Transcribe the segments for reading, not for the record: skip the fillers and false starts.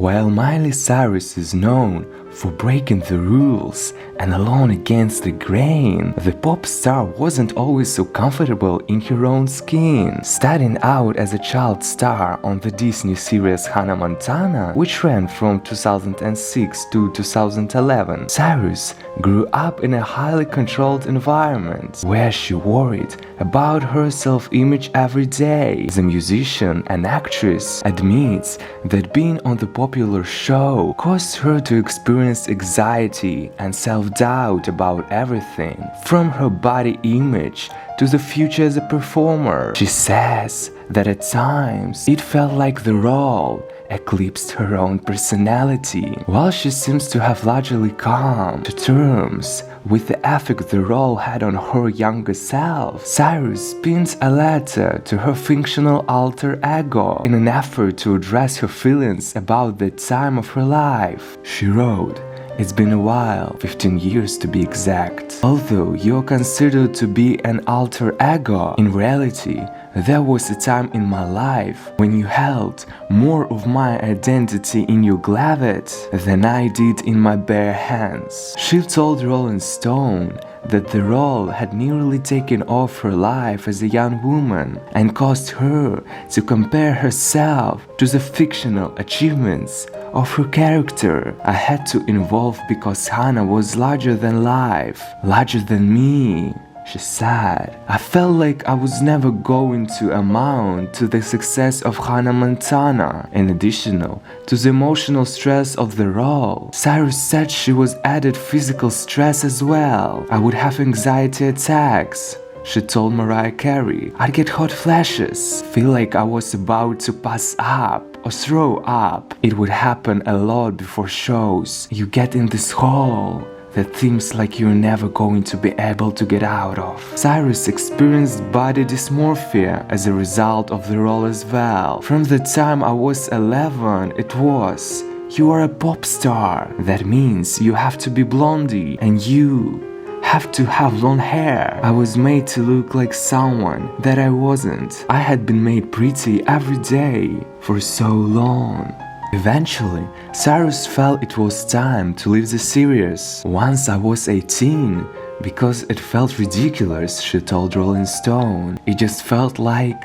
While Miley Cyrus is known for breaking the rules and alone against the grain, the pop star wasn't always so comfortable in her own skin. Starting out as a child star on the Disney series Hannah Montana, which ran from 2006 to 2011, Cyrus grew up in a highly controlled environment where she worried about her self-image every day. The musician and actress admits that being on the popular show caused her to experience anxiety and self-doubt about everything, from her body image to the future as a performer. She says that at times it felt like the role eclipsed her own personality. While she seems to have largely come to terms with the effect the role had on her younger self, Cyrus pins a letter to her fictional alter ego in an effort to address her feelings about that time of her life. She wrote, "It's been a while, 15 years to be exact. Although you're considered to be an alter ego, in reality, there was a time in my life when you held more of my identity in your glavette than I did in my bare hands." She told Rolling Stone that the role had nearly taken off her life as a young woman and caused her to compare herself to the fictional achievements of her character. "I had to evolve because Hannah was larger than life, larger than me," she said. "I felt like I was never going to amount to the success of Hannah Montana." In addition to the emotional stress of the role, Cyrus said she was added physical stress as well. "I would have anxiety attacks," she told Mariah Carey. "I'd get hot flashes, feel like I was about to pass up or throw up. It would happen a lot before shows. You get in this hole that seems like you're never going to be able to get out of." Cyrus experienced body dysmorphia as a result of the role as well. "From the time I was 11, it was, you are a pop star. That means you have to be blondie and you have to have long hair. I was made to look like someone that I wasn't. I had been made pretty every day for so long." Eventually, Cyrus felt it was time to leave the series. "Once I was 18, because it felt ridiculous," she told Rolling Stone. "It just felt like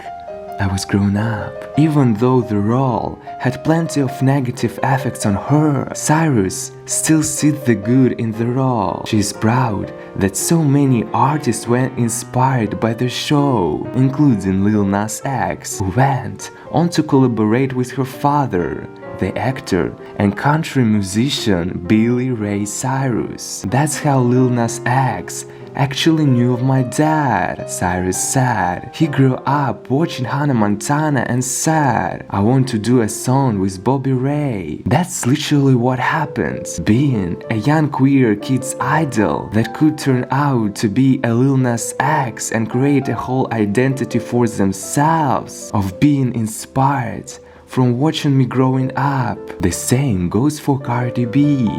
I was grown up." Even though the role had plenty of negative effects on her, Cyrus still sees the good in the role. She is proud that so many artists were inspired by the show, including Lil Nas X, who went on to collaborate with her father, the actor and country musician Billy Ray Cyrus. "That's how Lil Nas X actually knew of my dad," Cyrus said. "He grew up watching Hannah Montana and said, I want to do a song with Bobby Ray." That's literally what happens. Being a young queer kid's idol that could turn out to be a Lil Nas X and create a whole identity for themselves of being inspired from watching me growing up. The same goes for Cardi B,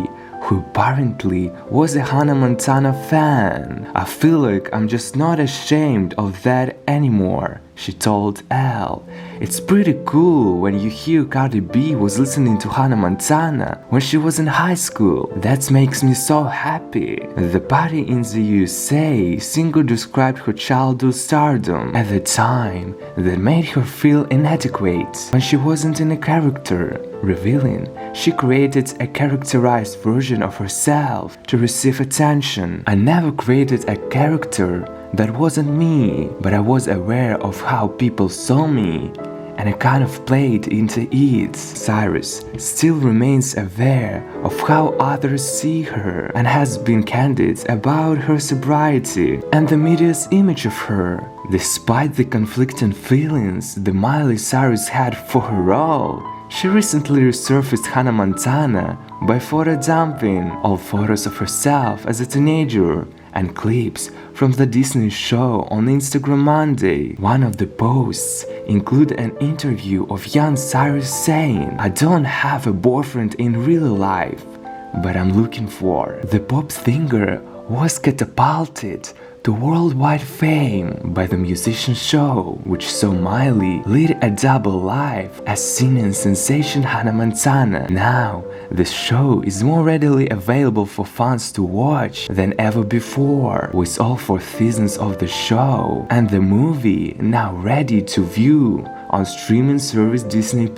who apparently was a Hannah Montana fan. "I feel like I'm just not ashamed of that anymore," she told Elle. "It's pretty cool when you hear Cardi B was listening to Hannah Montana when she was in high school. That makes me so happy." The party in the USA singer described her childhood stardom at the time that made her feel inadequate when she wasn't in a character, revealing she created a characterized version of herself to receive attention. "I never created a character that wasn't me, but I was aware of how people saw me and I kind of played into it." Cyrus still remains aware of how others see her and has been candid about her sobriety and the media's image of her. Despite the conflicting feelings the Miley Cyrus had for her role, she recently resurfaced Hannah Montana by photo dumping all photos of herself as a teenager and clips from the Disney show on Instagram Monday. One of the posts include an interview of young Cyrus saying, "I don't have a boyfriend in real life, but I'm looking for." The pop singer was catapulted to worldwide fame by the musician show, which saw Miley lead a double life as singing sensation Hannah Montana. Now, the show is more readily available for fans to watch than ever before, with all 4 seasons of the show and the movie now ready to view on streaming service Disney+.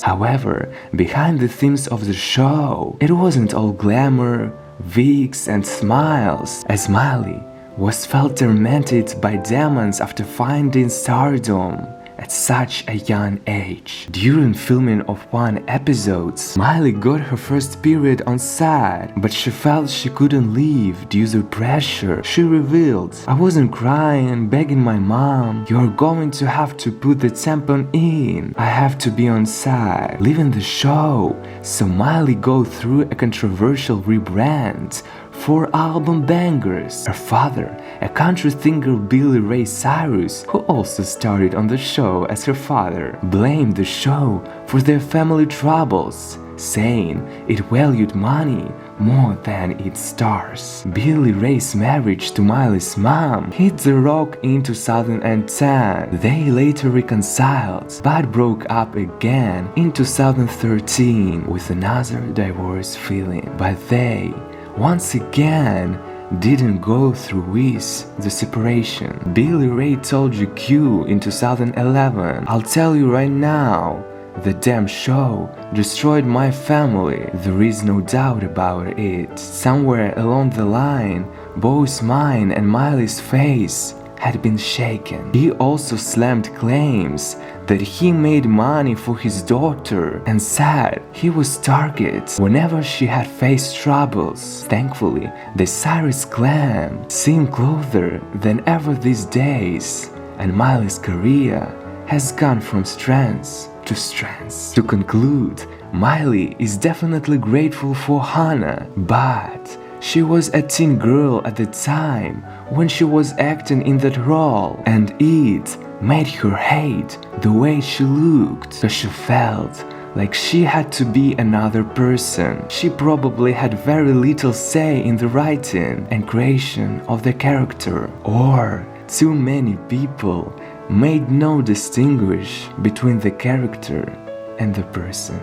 However, behind the themes of the show, it wasn't all glamour, wigs and smiles, as Miley was felt tormented by demons after finding stardom at such a young age. During filming of one episode, Miley got her first period on set, but she felt she couldn't leave due to pressure. She revealed, "I wasn't crying, begging my mom, you're going to have to put the tampon in. I have to be on set." Leaving the show, so Miley go through a controversial rebrand for album bangers. Her father, a country singer Billy Ray Cyrus, who also starred on the show as her father, blamed the show for their family troubles, saying it valued money more than its stars. Billy Ray's marriage to Miley's mom hit the rock in 2010. They later reconciled, but broke up again in 2013 with another divorce filing. But they once again didn't go through with the separation. Billy Ray told GQ in 2011, "I'll tell you right now, the damn show destroyed my family. There is no doubt about it." Somewhere along the line, both mine and Miley's face had been shaken. He also slammed claims that he made money for his daughter and said he was target whenever she had faced troubles. Thankfully, the Cyrus clan seemed closer than ever these days, and Miley's career has gone from strength to strength. To conclude, Miley is definitely grateful for Hannah, but she was a teen girl at the time when she was acting in that role, and it made her hate the way she looked, cause she felt like she had to be another person. She probably had very little say in the writing and creation of the character, or too many people made no distinguish between the character and the person.